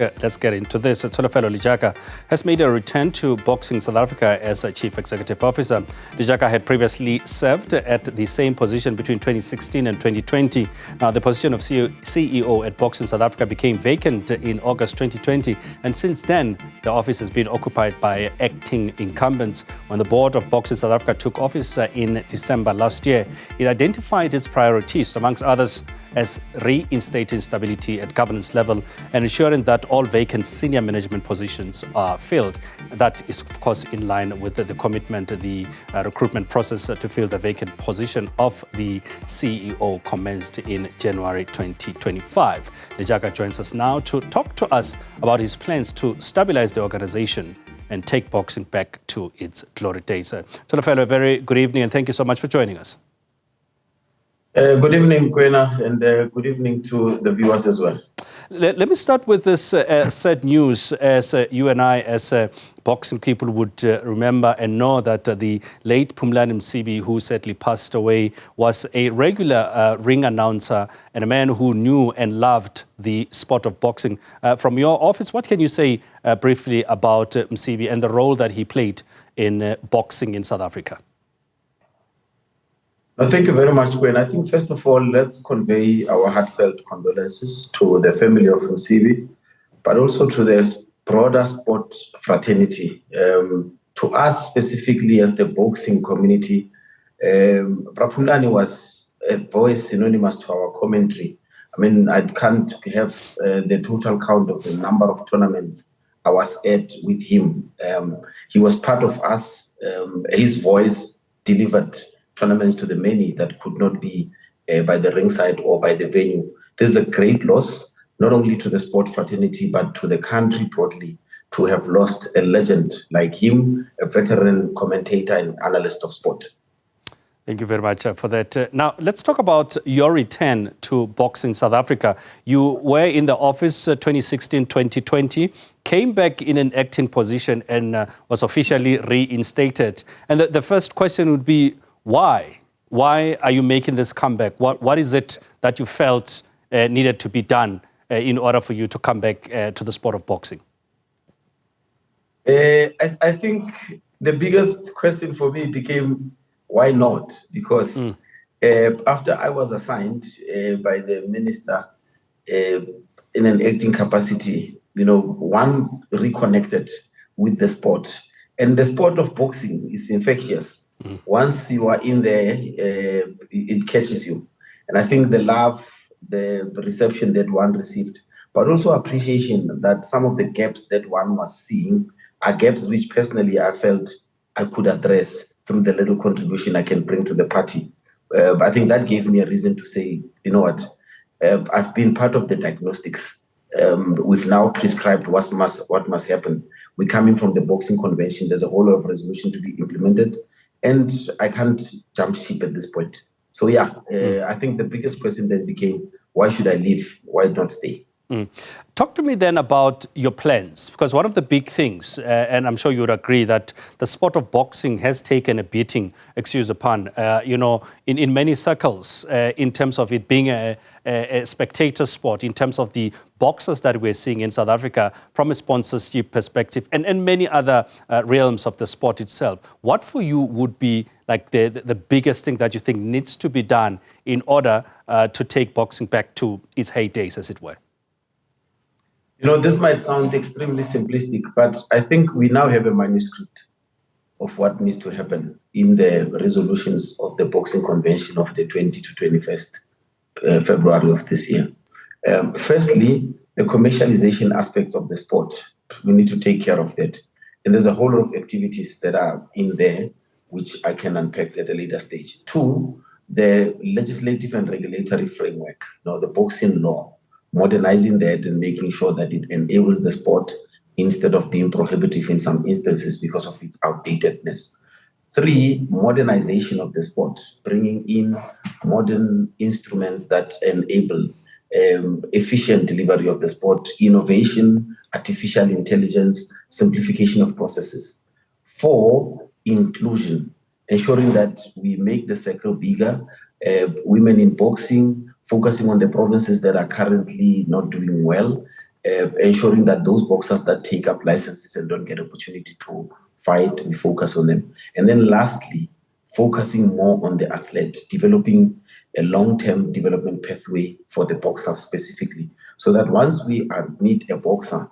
Yeah, let's get into this. Tsholofelo Lejaka has made a return to boxing South Africa as a chief executive officer. Lejaka had previously served at the same position between 2016 and 2020. Now, the position of CEO at Boxing South Africa became vacant in August 2020, and since then, the office has been occupied by acting incumbents. When the board of Boxing South Africa took office in December last year, it identified its priorities, amongst others, as reinstating stability at governance level and ensuring that all vacant senior management positions are filled. That is, of course, in line with the commitment, the recruitment process to fill the vacant position of the CEO commenced in January 2025. Lejaka joins us now to talk to us about his plans to stabilize the organization and take boxing back to its glory days. Tsholofelo, a very good evening and thank you so much for joining us. Good evening, Kwena, and good evening to the viewers as well. Let me start with this sad news, as you and I, as boxing people, would remember and know that the late Phumlani Msibi, who sadly passed away, was a regular ring announcer and a man who knew and loved the sport of boxing. From your office, what can you say briefly about Msibi and the role that he played in boxing in South Africa? Thank you very much, Gwen. I think, first of all, let's convey our heartfelt condolences to the family of Msibi, but also to the broader sport fraternity. To us, specifically as the boxing community, Phumlani was a voice synonymous to our commentary. I mean, I can't have the total count of the number of tournaments I was at with him. He was part of us. His voice delivered tournaments to the many that could not be by the ringside or by the venue. This is a great loss, not only to the sport fraternity, but to the country broadly, to have lost a legend like him, a veteran commentator and analyst of sport. Thank you very much for that. Now, let's talk about your return to Boxing South Africa. You were in the office 2016-2020, came back in an acting position and was officially reinstated. And the first question would be, why? Why are you making this comeback? What is it that you felt needed to be done in order for you to come back to the sport of boxing? I think the biggest question for me became, why not? Because after I was assigned by the minister in an acting capacity, one reconnected with the sport. And the sport of boxing is infectious. Once you are in there, it catches you. And I think the love, the reception that one received, but also appreciation that some of the gaps that one was seeing are gaps which personally I felt I could address through the little contribution I can bring to the party. I think that gave me a reason to say, you know what, I've been part of the diagnostics. We've now prescribed what must happen. We're coming from the boxing convention. There's a whole lot of resolution to be implemented. And I can't jump ship at this point. So, yeah, I think the biggest question then became, why should I leave? Why not stay? Talk to me then about your plans, because one of the big things, and I'm sure you would agree, that the sport of boxing has taken a beating, excuse the pun, in many circles, in terms of it being a spectator sport, in terms of the boxers that we're seeing in South Africa from a sponsorship perspective, and many other realms of the sport itself. What for you would be like the biggest thing that you think needs to be done in order to take boxing back to its heydays, as it were? This might sound extremely simplistic, but I think we now have a manuscript of what needs to happen in the resolutions of the boxing convention of the 20 to 21st February of this year. Firstly, the commercialization aspects of the sport. We need to take care of that. And there's a whole lot of activities that are in there, which I can unpack at a later stage. Two, the legislative and regulatory framework, the boxing law, modernizing that and making sure that it enables the sport instead of being prohibitive in some instances because of its outdatedness. Three, modernization of the sport, bringing in modern instruments that enable efficient delivery of the sport, innovation, artificial intelligence, simplification of processes. Four, inclusion, ensuring that we make the circle bigger, women in boxing, focusing on the provinces that are currently not doing well, ensuring that those boxers that take up licenses and don't get opportunity to fight, we focus on them. And then lastly, focusing more on the athlete, developing a long-term development pathway for the boxer specifically, so that once we meet a boxer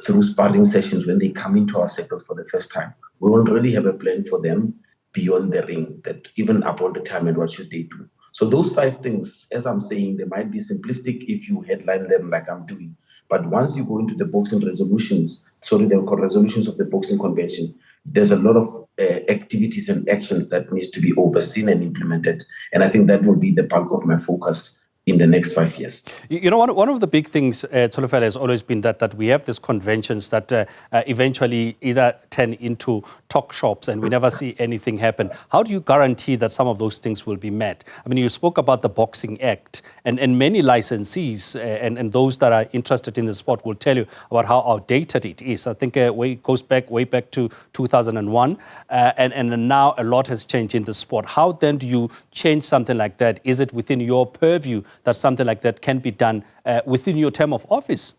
through sparring sessions, when they come into our circles for the first time, we won't really have a plan for them beyond the ring, that even upon retirement, what should they do? So those 5 things, as I'm saying, they might be simplistic if you headline them like I'm doing. But once you go into the boxing resolutions, they're called resolutions of the boxing convention, there's a lot of activities and actions that needs to be overseen and implemented. And I think that will be the bulk of my focus in the next 5 years. You know, one of the big things, Tsholofelo, has always been that we have these conventions that eventually either turn into talk shops and we never see anything happen. How do you guarantee that some of those things will be met? I mean, you spoke about the Boxing Act, and many licensees and those that are interested in the sport will tell you about how outdated it is. I think it goes way back to 2001, and now a lot has changed in the sport. How then do you change something like that? Is it within your purview that something like that can be done within your term of office?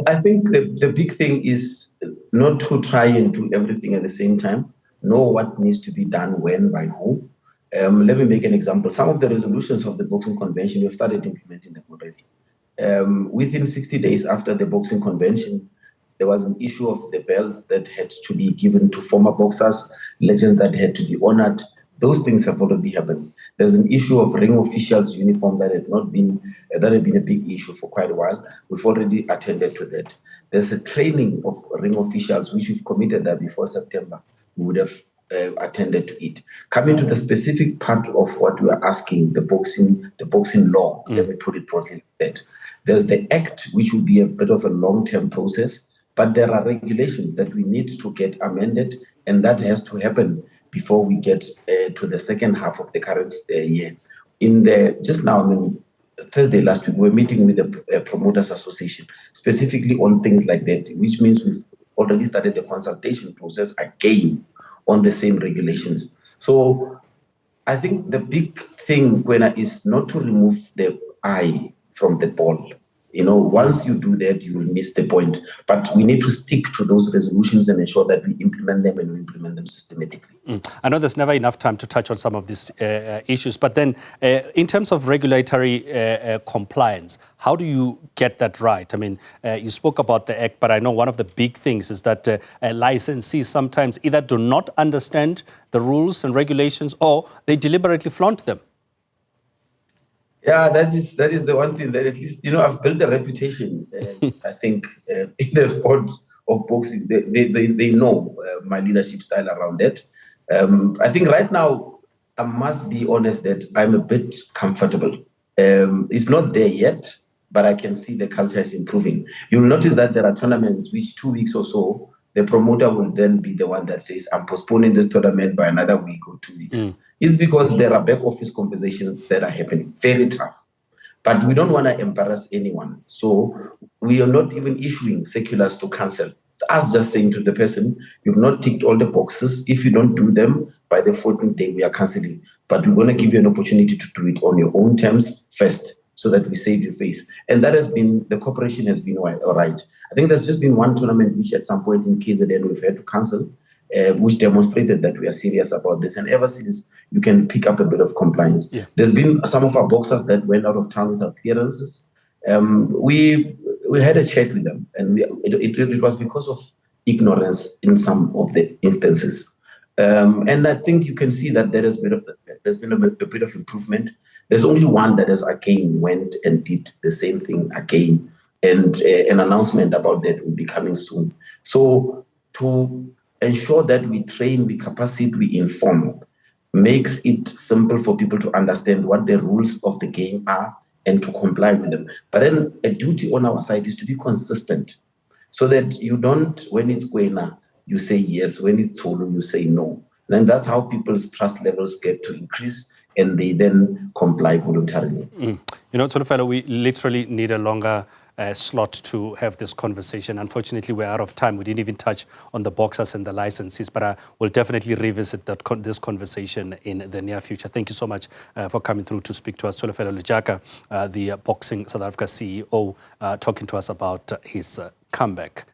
I think the big thing is not to try and do everything at the same time. Know what needs to be done, when, by who. Let me make an example. Some of the resolutions of the Boxing Convention, we've started implementing them already. Within 60 days after the Boxing Convention, there was an issue of the belts that had to be given to former boxers, legends that had to be honored. Those things have already happened. There's an issue of ring officials' uniform that had been a big issue for quite a while. We've already attended to that. There's a training of ring officials, which we've committed that before September, we would have attended to it. Coming to the specific part of what we are asking, the boxing law, let me put it broadly like that. There's the Act, which will be a bit of a long-term process, but there are regulations that we need to get amended, and that has to happen before we get to the second half of the current year. Just now, Thursday last week, we were meeting with the Promoters Association, specifically on things like that, which means we've already started the consultation process again on the same regulations. So I think the big thing, Gwena, is not to remove the eye from the ball. You know, once you do that, you will miss the point. But we need to stick to those resolutions and ensure that we implement them and we implement them systematically. I know there's never enough time to touch on some of these issues, but then in terms of regulatory compliance, how do you get that right? I mean, you spoke about the Act, but I know one of the big things is that licensees sometimes either do not understand the rules and regulations or they deliberately flaunt them. Yeah, that is the one thing that at least, I've built a reputation, I think, in the sport of boxing. They know my leadership style around that. I think right now, I must be honest that I'm a bit comfortable. It's not there yet, but I can see the culture is improving. You'll notice that there are tournaments which 2 weeks or so, the promoter will then be the one that says, I'm postponing this tournament by another week or 2 weeks. It's because there are back office conversations that are happening, very tough. But we don't want to embarrass anyone. So we are not even issuing circulars to cancel. It's us just saying to the person, you've not ticked all the boxes. If you don't do them by the 14th day, we are cancelling. But we want to give you an opportunity to do it on your own terms first, so that we save your face. And that has been, the cooperation has been all right. I think there's just been one tournament which at some point in KZN we've had to cancel, which demonstrated that we are serious about this. And ever since, you can pick up a bit of compliance. Yeah. There's been some of our boxers that went out of town without clearances. We had a chat with them, and it was because of ignorance in some of the instances. And I think you can see that there's been a bit of improvement. There's only one that has again went and did the same thing again, and an announcement about that will be coming soon. So to ensure that we train, we capacitate, we inform, makes it simple for people to understand what the rules of the game are and to comply with them. But then a duty on our side is to be consistent, so that you don't, when it's Gwena, you say yes, when it's Tsholofelo, you say no. Then that's how people's trust levels get to increase, and they then comply voluntarily. Tsholofelo, we literally need a longer slot to have this conversation. Unfortunately, we're out of time. We didn't even touch on the boxers and the licenses, but we'll definitely revisit this conversation in the near future. Thank you so much for coming through to speak to us. Tsholofelo Lejaka, the Boxing South Africa CEO, talking to us about his comeback.